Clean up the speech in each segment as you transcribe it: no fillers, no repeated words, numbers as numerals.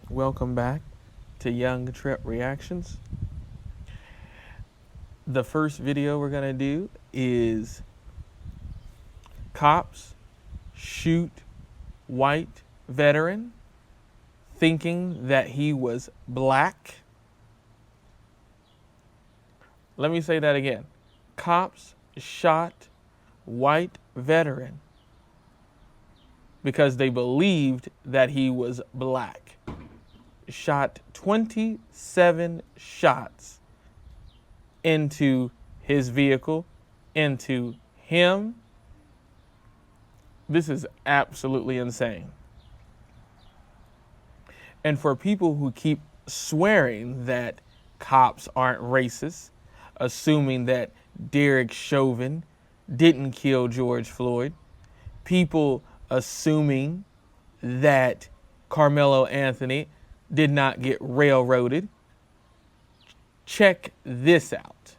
Welcome back to Young Trip Reactions. The first video we're gonna do is cops shoot white veteran thinking that he was black. Let me say that again. Cops shot white veteran because they believed that he was black. Shot 27 shots into his vehicle, into him. This is absolutely insane. And for people who keep swearing that cops aren't racist, assuming that Derek Chauvin didn't kill George Floyd, people assuming that Carmelo Anthony did not get railroaded, check this out.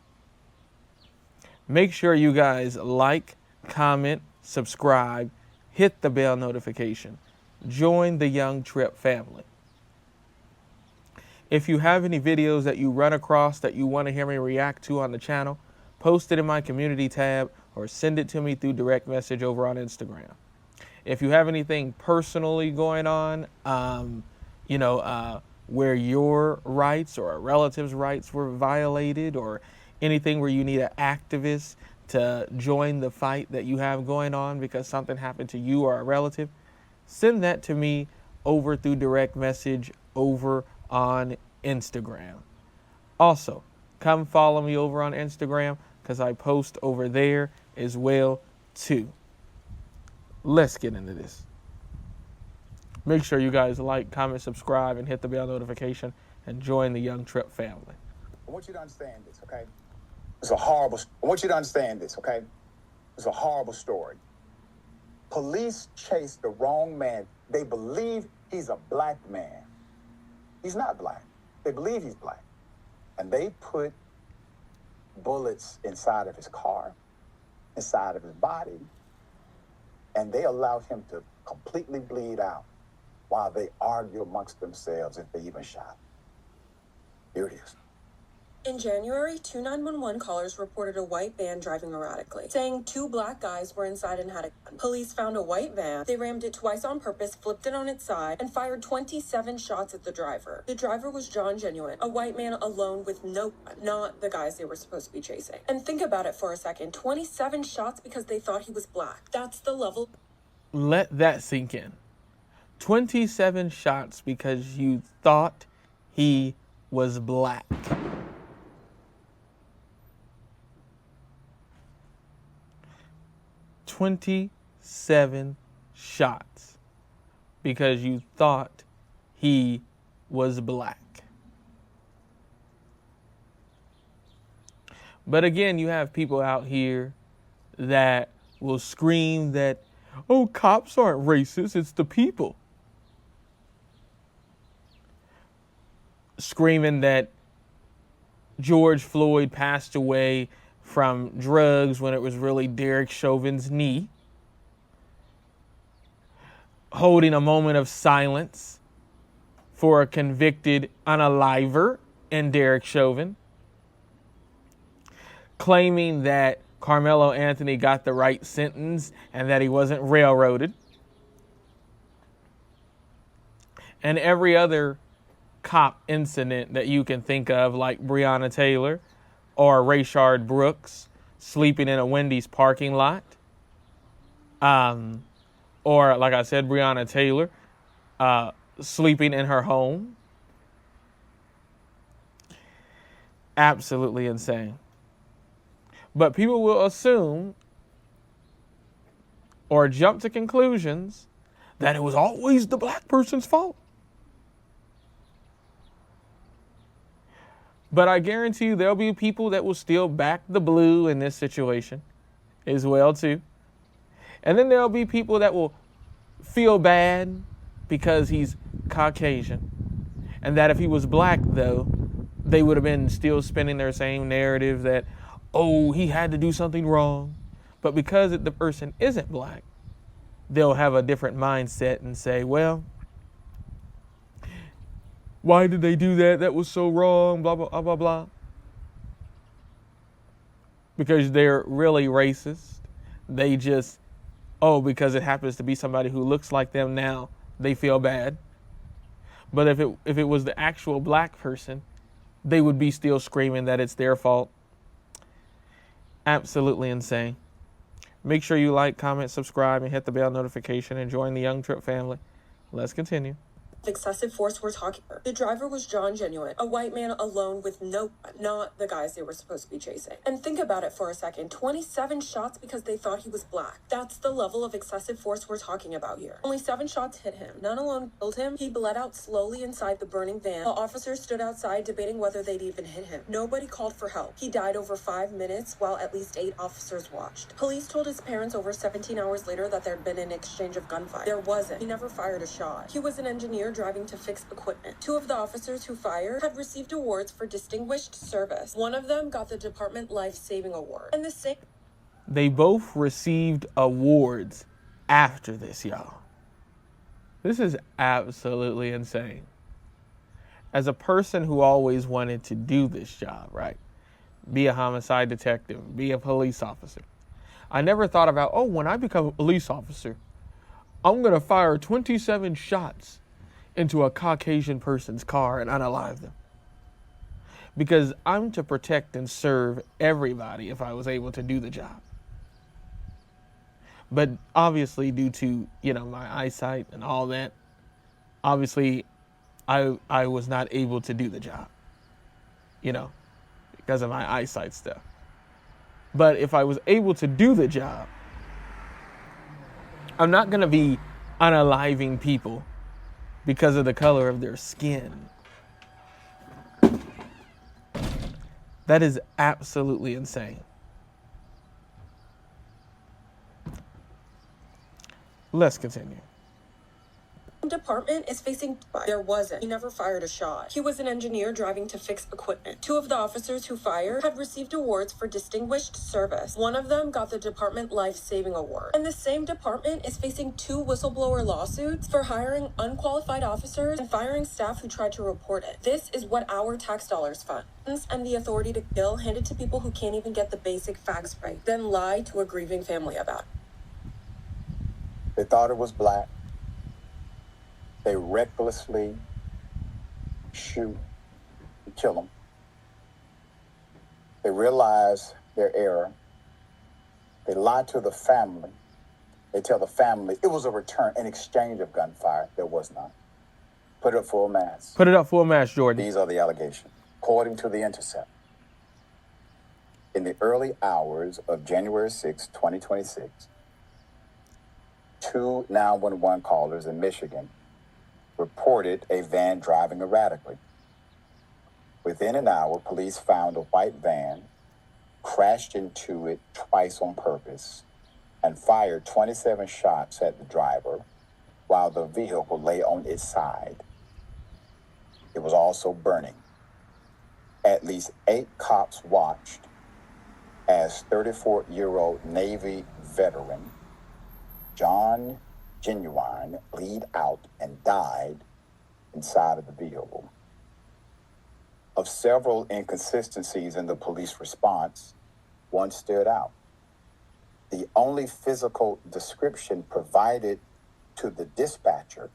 Make sure you guys like, comment, subscribe, hit the bell notification. Join the Young Trip family. If you have any videos that you run across that you want to hear me react to on the channel, post it in my community tab or send it to me through direct message over on Instagram. If you have anything personally going on, where your rights or a relative's rights were violated, or anything where you need an activist to join the fight that you have going on because something happened to you or a relative, send that to me over through direct message over on Instagram. Also, come follow me over on Instagram because I post over there as well too. Let's get into this. Make sure you guys like, comment, subscribe, and hit the bell notification and join the Young Trip family. I want you to understand this, okay? I want you to understand this, okay? It's a horrible story. Police chased the wrong man. They believe he's a black man. He's not black. They believe he's black. And they put bullets inside of his car, inside of his body, and they allowed him to completely bleed out while they argue amongst themselves if they even shot. Here it is. In January, 2 911 callers reported a white van driving erratically, saying 2 black guys were inside and had a gun. Police found a white van. They rammed it twice on purpose, flipped it on its side, and fired 27 shots at the driver. The driver was John Ginewine, a white man alone with no gun, not the guys they were supposed to be chasing. And think about it for a second. 27 shots because they thought he was black. That's the level. Let that sink in. 27 shots because you thought he was black. "27 shots because you thought he was black." But again, you have people out here that will scream that, oh, cops aren't racist, it's the people. Screaming that George Floyd passed away from drugs when it was really Derek Chauvin's knee. Holding a moment of silence for a convicted unaliver in Derek Chauvin. Claiming that Carmelo Anthony got the right sentence and that he wasn't railroaded. And every other cop incident that you can think of, like Breonna Taylor or Rayshard Brooks sleeping in a Wendy's parking lot. Or, like I said, Breonna Taylor sleeping in her home. Absolutely insane. But people will assume or jump to conclusions that it was always the black person's fault. But I guarantee you there'll be people that will still back the blue in this situation as well too. And then there'll be people that will feel bad because he's Caucasian. And that if he was black, though, they would have been still spinning their same narrative that, oh, he had to do something wrong. But because the person isn't black, they'll have a different mindset and say, well, Why did they do that? That was so wrong, blah, blah, blah, blah, blah. Because they're really racist. They just, because it happens to be somebody who looks like them now, they feel bad. But if it was the actual black person, they would be still screaming that it's their fault. Absolutely insane. Make sure you like, comment, subscribe, and hit the bell notification and join the Young Trip family. Let's continue. Excessive force we're talking about. The driver was John Ginewine, a white man alone with no gun, not the guys they were supposed to be chasing. And think about it for a second. 27 shots because they thought he was black. That's the level of excessive force we're talking about here. Only 7 shots hit him. None alone killed him. He bled out slowly inside the burning van while officers stood outside debating whether they'd even hit him. Nobody called for help. He died over 5 minutes while at least 8 officers watched. Police told his parents over 17 hours later that there'd been an exchange of gunfire. There wasn't. He never fired a shot. He was an engineer driving to fix equipment. 2 of the officers who fired had received awards for distinguished service. One of them got the Department Life-Saving Award. And the same... They both received awards after this, y'all. This is absolutely insane. As a person who always wanted to do this job, right? Be a homicide detective, be a police officer. I never thought about, when I become a police officer, I'm going to fire 27 shots into a Caucasian person's car and unalive them. Because I'm to protect and serve everybody if I was able to do the job. But obviously due to, my eyesight and all that, obviously I was not able to do the job. Because of my eyesight stuff. But if I was able to do the job, I'm not going to be unaliving people because of the color of their skin. That is absolutely insane. Let's continue. Department is facing... There wasn't. He never fired a shot. He was an engineer driving to fix equipment. 2 of the officers who fired had received awards for distinguished service. One of them got the Department Life-Saving Award. And the same department is facing 2 whistleblower lawsuits for hiring unqualified officers and firing staff who tried to report it. This is what our tax dollars fund. And the authority to kill handed to people who can't even get the basic facts right, then lie to a grieving family about it. They thought it was black. They recklessly shoot and kill them. They realize their error. They lie to the family. They tell the family it was an exchange of gunfire. There was none. Put it up full mass. Put it up full mass, Jordan. These are the allegations. According to The Intercept, in the early hours of January 6, 2026, 2 911 callers in Michigan reported a van driving erratically. Within an hour, police found a white van, crashed into it twice on purpose, and fired 27 shots at the driver while the vehicle lay on its side. It was also burning. At least 8 cops watched as 34-year-old Navy veteran John Ginewine bleed out and died inside of the vehicle. Of several inconsistencies in the police response, one stood out. The only physical description provided to the dispatcher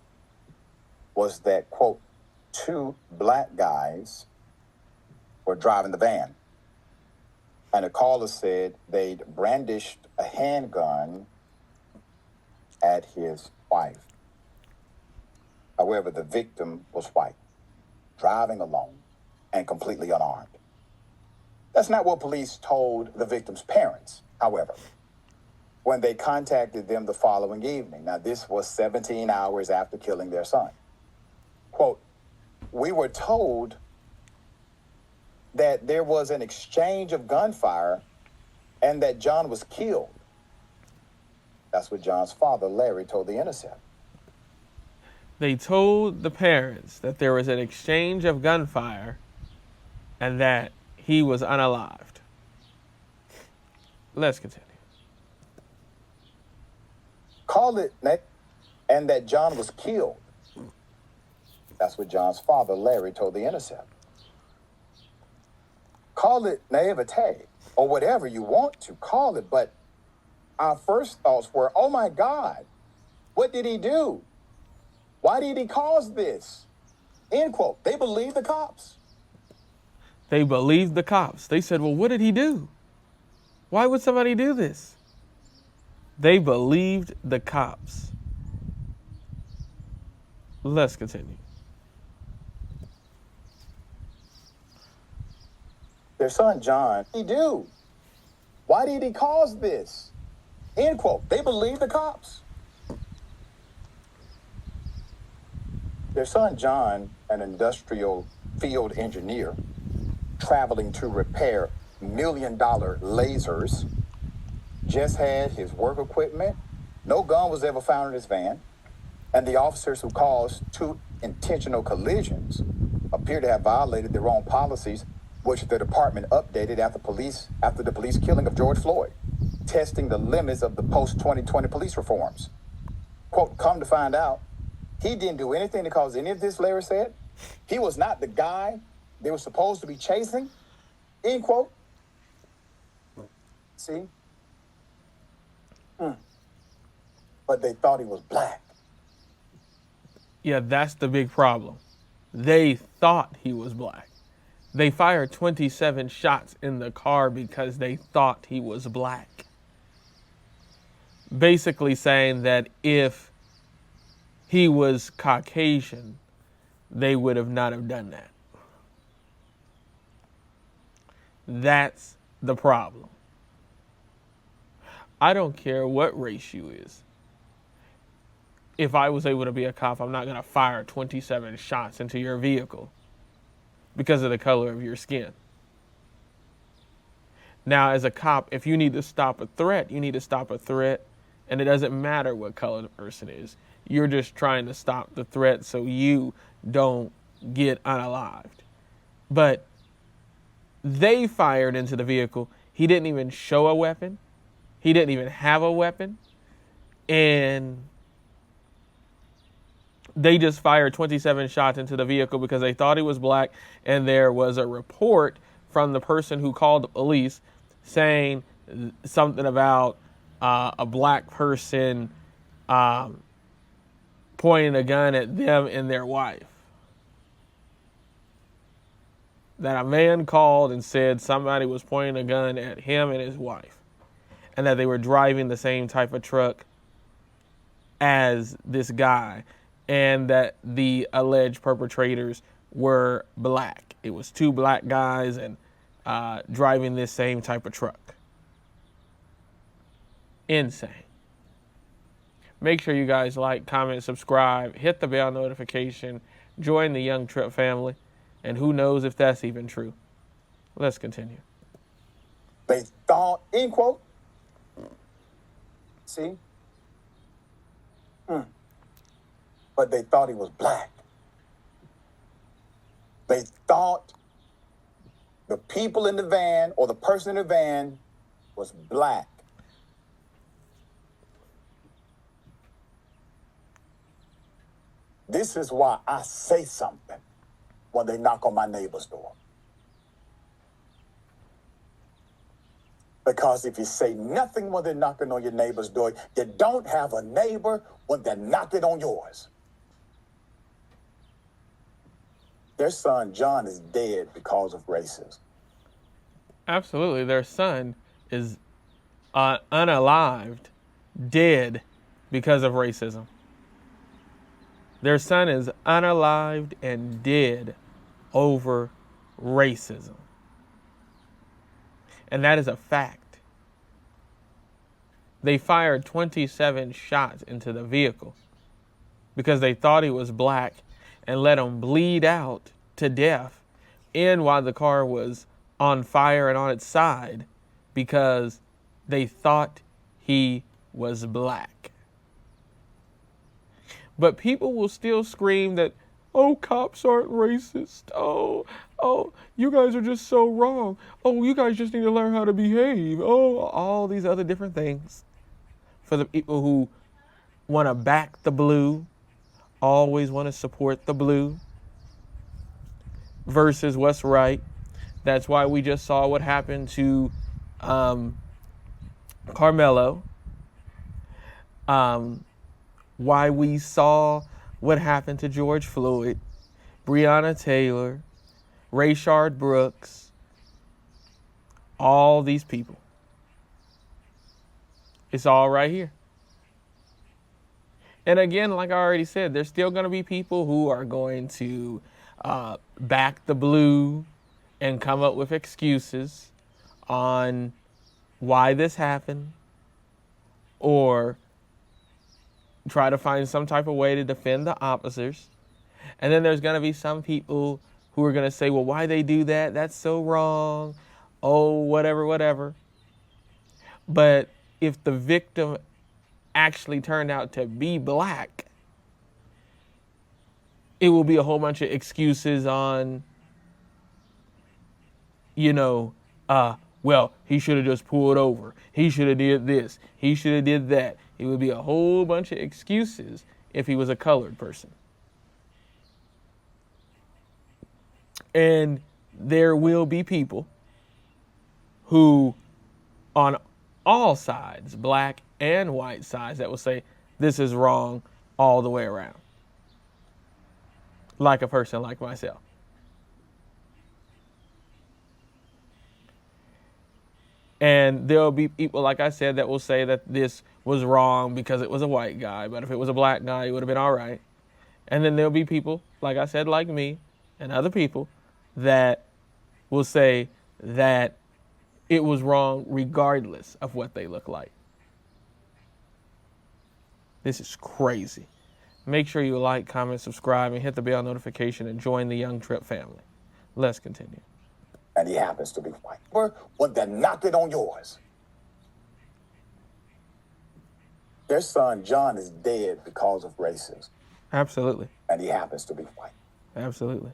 was that, quote, 2 black guys were driving the van. And the caller said they'd brandished a handgun at his wife. However, the victim was white, driving alone, and completely unarmed. That's not what police told the victim's parents, however, when they contacted them the following evening. Now, this was 17 hours after killing their son. Quote, "We were told that there was an exchange of gunfire and that John was killed." That's what John's father, Larry, told The Intercept. They told the parents that there was an exchange of gunfire and that he was unalived. Let's continue. Call it, and that John was killed. That's what John's father, Larry, told The Intercept. Call it naivete or whatever you want to call it, but our first thoughts were, oh my God, what did he do? Why did he cause this? End quote. They believe the cops. They believed the cops. They said, well, what did he do? Why would somebody do this? They believed the cops. Let's continue. Their son, John, he do? Why did he cause this? End quote. They believe the cops. Their son, John, an industrial field engineer, traveling to repair $1 million lasers, just had his work equipment. No gun was ever found in his van. And the officers who caused 2 intentional collisions appear to have violated their own policies, which the department updated after the police killing of George Floyd, testing the limits of the post-2020 police reforms. Quote, come to find out, he didn't do anything to cause any of this, Larry said. He was not the guy they were supposed to be chasing. End quote. See? But they thought he was black. Yeah, that's the big problem. They thought he was black. They fired 27 shots in the car because they thought he was black. Basically saying that if he was Caucasian, they would have not have done that. That's the problem. I don't care what race you is. If I was able to be a cop, I'm not going to fire 27 shots into your vehicle because of the color of your skin. Now, as a cop, if you need to stop a threat, you need to stop a threat, and it doesn't matter what color the person is. You're just trying to stop the threat so you don't get unalived. But they fired into the vehicle. He didn't even show a weapon. He didn't even have a weapon. And they just fired 27 shots into the vehicle because they thought he was black. And there was a report from the person who called the police saying something about a black person pointing a gun at them and their wife. That a man called and said somebody was pointing a gun at him and his wife. And that they were driving the same type of truck as this guy. And that the alleged perpetrators were black. It was 2 black guys and driving this same type of truck. Insane. Make sure you guys like, comment, subscribe, hit the bell notification, join the Young Trip family, and who knows if that's even true. Let's continue. They thought, end quote. See? But they thought he was black. They thought the people in the van or the person in the van was black. This is why I say something when they knock on my neighbor's door. Because if you say nothing when they're knocking on your neighbor's door, you don't have a neighbor when they're knocking on yours. Their son, John, is dead because of racism. Absolutely. Their son is unalived, dead because of racism. Their son is unalived and dead over racism. And that is a fact. They fired 27 shots into the vehicle because they thought he was black and let him bleed out to death and while the car was on fire and on its side because they thought he was black. But people will still scream that, oh, cops aren't racist. Oh, you guys are just so wrong. Oh, you guys just need to learn how to behave. Oh, all these other different things. For the people who want to back the blue, always want to support the blue, versus what's right. That's why we just saw what happened to Carmelo. Why we saw what happened to George Floyd, Breonna Taylor, Rayshard Brooks, all these people. It's all right here. And again, like I already said, there's still going to be people who are going to back the blue and come up with excuses on why this happened, or try to find some type of way to defend the officers. And then there's going to be some people who are going to say, well, why they do that? That's so wrong. Oh, whatever. But if the victim actually turned out to be black, it will be a whole bunch of excuses on, well, he should have just pulled over. He should have did this. He should have did that. It would be a whole bunch of excuses if he was a colored person. And there will be people who, on all sides, black and white sides, that will say this is wrong all the way around. Like a person like myself. And there'll be people, like I said, that will say that this was wrong because it was a white guy. But if it was a black guy, it would have been all right. And then there'll be people, like I said, like me and other people, that will say that it was wrong regardless of what they look like. This is crazy. Make sure you like, comment, subscribe, and hit the bell notification and join the Young Trip family. Let's continue. And he happens to be white. When they're knocking on yours. Their son, John, is dead because of racism. Absolutely. And he happens to be white. Absolutely.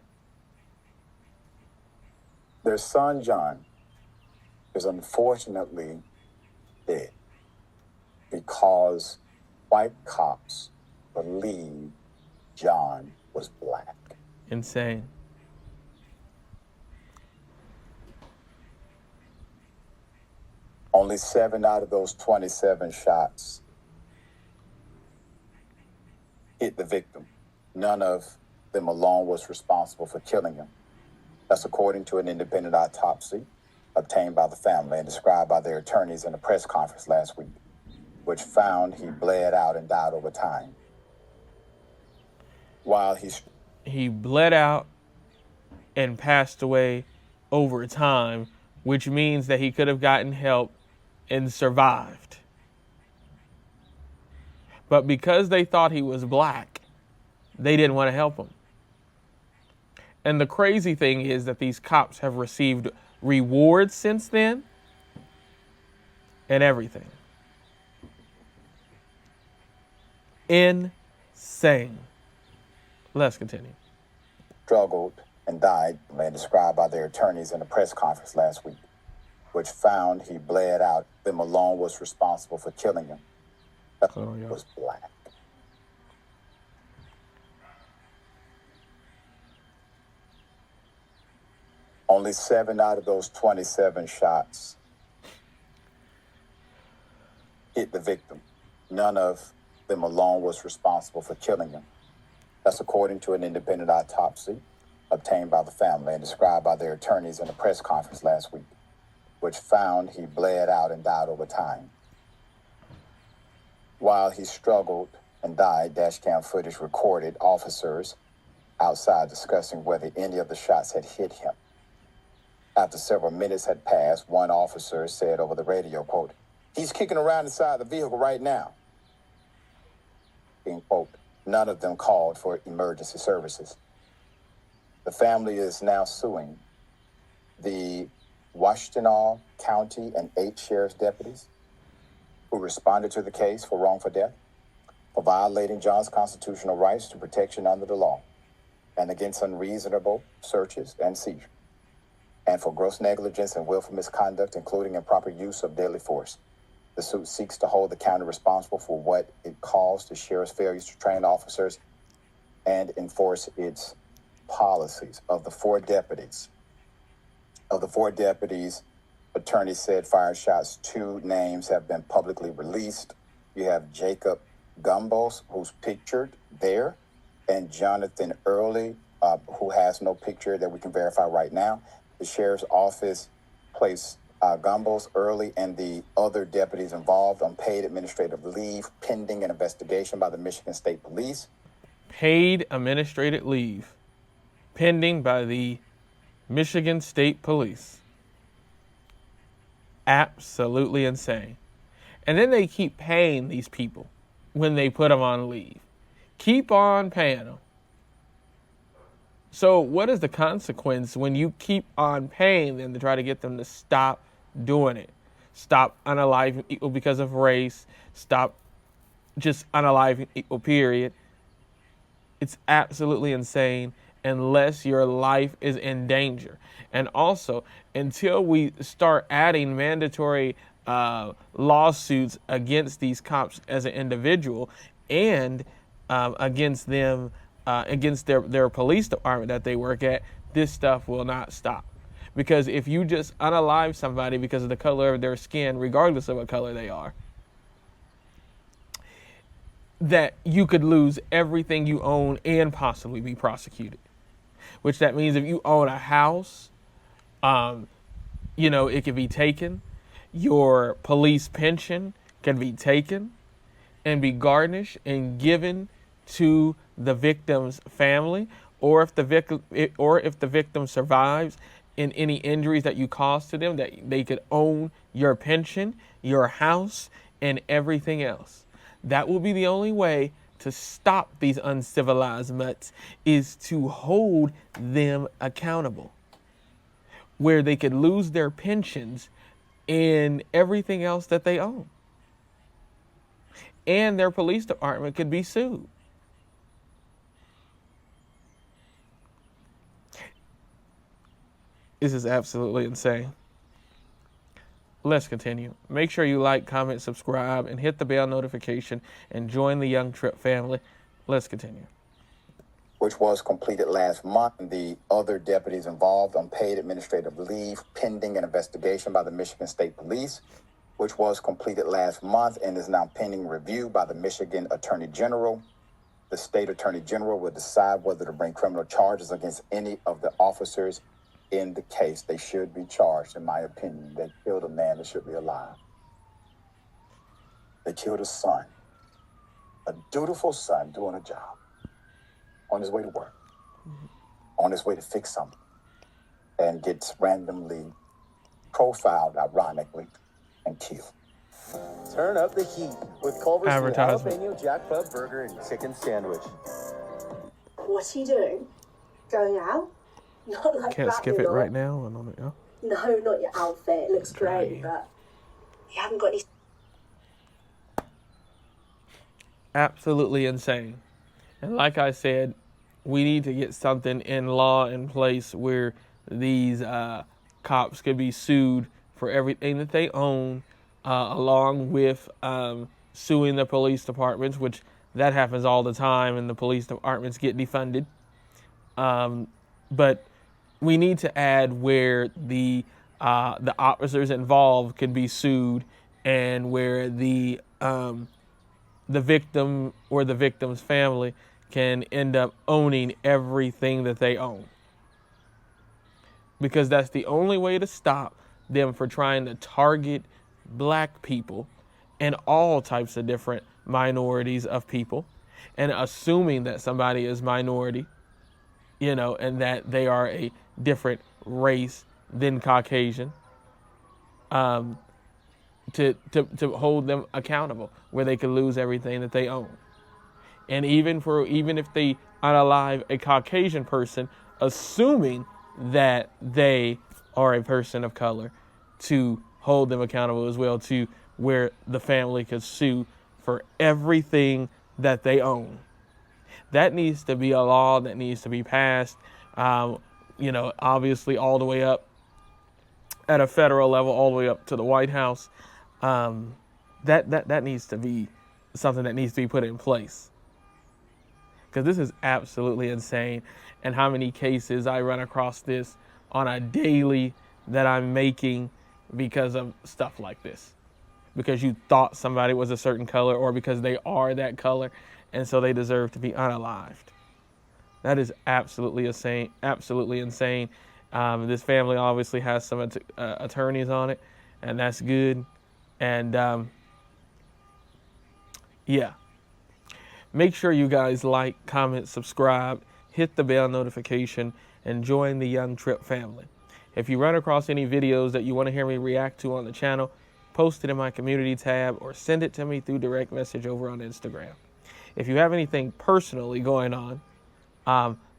Their son, John, is unfortunately dead because white cops believe John was black. Insane. Only 7 out of those 27 shots hit the victim. None of them alone was responsible for killing him. That's according to an independent autopsy obtained by the family and described by their attorneys in a press conference last week, which found he bled out and died over time. While he bled out and passed away over time, which means that he could have gotten help and survived. But because they thought he was black, they didn't want to help him. And the crazy thing is that these cops have received rewards since then and everything. Insane. Let's continue. Struggled and died, and described by their attorneys in a press conference last week, which found he bled out. Them alone was responsible for killing him. Was black. Only 7 out of those 27 shots hit the victim. None of them alone was responsible for killing him. That's according to an independent autopsy obtained by the family and described by their attorneys in a press conference last week, which found he bled out and died over time. While he struggled and died, dashcam footage recorded officers outside discussing whether any of the shots had hit him. After several minutes had passed, one officer said over the radio, quote, "He's kicking around inside the vehicle right now." Being quote, none of them called for emergency services. The family is now suing the Washtenaw County and 8 sheriff's deputies who responded to the case for wrongful death, for violating John's constitutional rights to protection under the law, and against unreasonable searches and seizures, and for gross negligence and willful misconduct, including improper use of deadly force. The suit seeks to hold the county responsible for what it calls the sheriff's failures to train officers and enforce its policies. Of the four deputies, attorney said fired shots. 2 names have been publicly released. You have Jacob Gumbos, who's pictured there, and Jonathan Early, who has no picture that we can verify right now. The sheriff's office placed Gumbos, Early, and the other deputies involved on paid administrative leave pending an investigation by the Michigan State Police. Paid administrative leave pending by the Michigan State Police. Absolutely insane. And then they keep paying these people when they put them on leave. Keep on paying them. So what is the consequence when you keep on paying them to try to get them to stop doing it? Stop unaliving people because of race. Stop just unaliving people, period. It's absolutely insane unless your life is in danger. And also, until we start adding mandatory lawsuits against these cops as an individual and against them, against their police department that they work at, this stuff will not stop. Because if you just unalive somebody because of the color of their skin, regardless of what color they are, that you could lose everything you own and possibly be prosecuted. Which that means if you own a house, it can be taken. Your police pension can be taken and be garnished and given to the victim's family, or if the victim survives in any injuries that you caused to them, that they could own your pension, your house, and everything else. That will be the only way to stop these uncivilized mutts, is to hold them accountable, where they could lose their pensions and everything else that they own. And their police department could be sued. This is absolutely insane. Let's continue. Make sure you like, comment, subscribe, and hit the bell notification and join the Young Trip family. Let's continue. Which was completed last month. The other deputies involved on paid administrative leave pending an investigation by the Michigan State Police, which was completed last month and is now pending review by the Michigan Attorney General. The state Attorney General will decide whether to bring criminal charges against any of the officers in the case. They should be charged, in my opinion. They killed a man that should be alive. They killed a son, a dutiful son doing a job, on his way to work, on his way to fix something, and gets randomly profiled, ironically, and killed. Turn up the heat with Culver's Advertisement. jalapeno jack pub burger and chicken sandwich. What are you doing? Going out? Not like Can't that, skip you it know. right now. I don't know. No, not your outfit. It looks great, but you haven't got any. Absolutely insane. And like I said, we need to get something in law in place where these cops could be sued for everything that they own, along with suing the police departments, which that happens all the time, and the police departments get defunded. But we need to add where the officers involved can be sued, and where the victim or the victim's family can end up owning everything that they own. Because that's the only way to stop them for trying to target black people and all types of different minorities of people, and assuming that somebody is minority, and that they are a different race than Caucasian, to hold them accountable, where they could lose everything that they own. And even if they unalive a Caucasian person, assuming that they are a person of color, to hold them accountable as well, to where the family could sue for everything that they own. That needs to be a law that needs to be passed, obviously all the way up at a federal level, all the way up to the White House. That needs to be something that needs to be put in place. Because this is absolutely insane. and how many cases I run across this on a daily that I'm making because of stuff like this. Because you thought somebody was a certain color, or because they are that color, and so they deserve to be unalived. That is absolutely insane. Absolutely insane. This family obviously has some attorneys on it, and that's good. And yeah, make sure you guys like, comment, subscribe, hit the bell notification, and join the Young Trip family. If you run across any videos that you want to hear me react to on the channel, post it in my community tab or send it to me through direct message over on Instagram. If you have anything personally going on,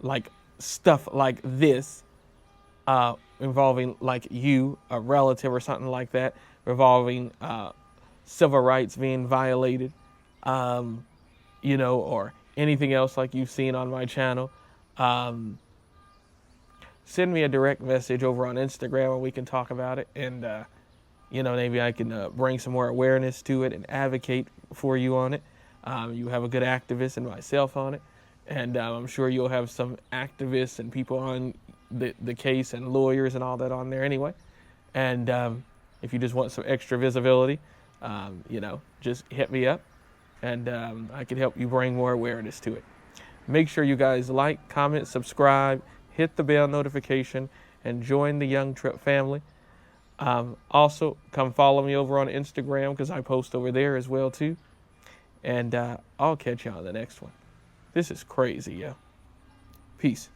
like stuff like this, involving like you, a relative or something like that, involving civil rights being violated, you know, or anything else like you've seen on my channel, send me a direct message over on Instagram and we can talk about it. And, you know, maybe I can bring some more awareness to it and advocate for you on it. You have a good activist and myself on it. And I'm sure you'll have some activists and people on the case and lawyers and all that on there anyway. And if you just want some extra visibility, you know, just hit me up and I can help you bring more awareness to it. Make sure you guys like, comment, subscribe, hit the bell notification, and join the Young Trip family. Also, come follow me over on Instagram because I post over there as well too. And I'll catch you on the next one. This is crazy, yo. Peace.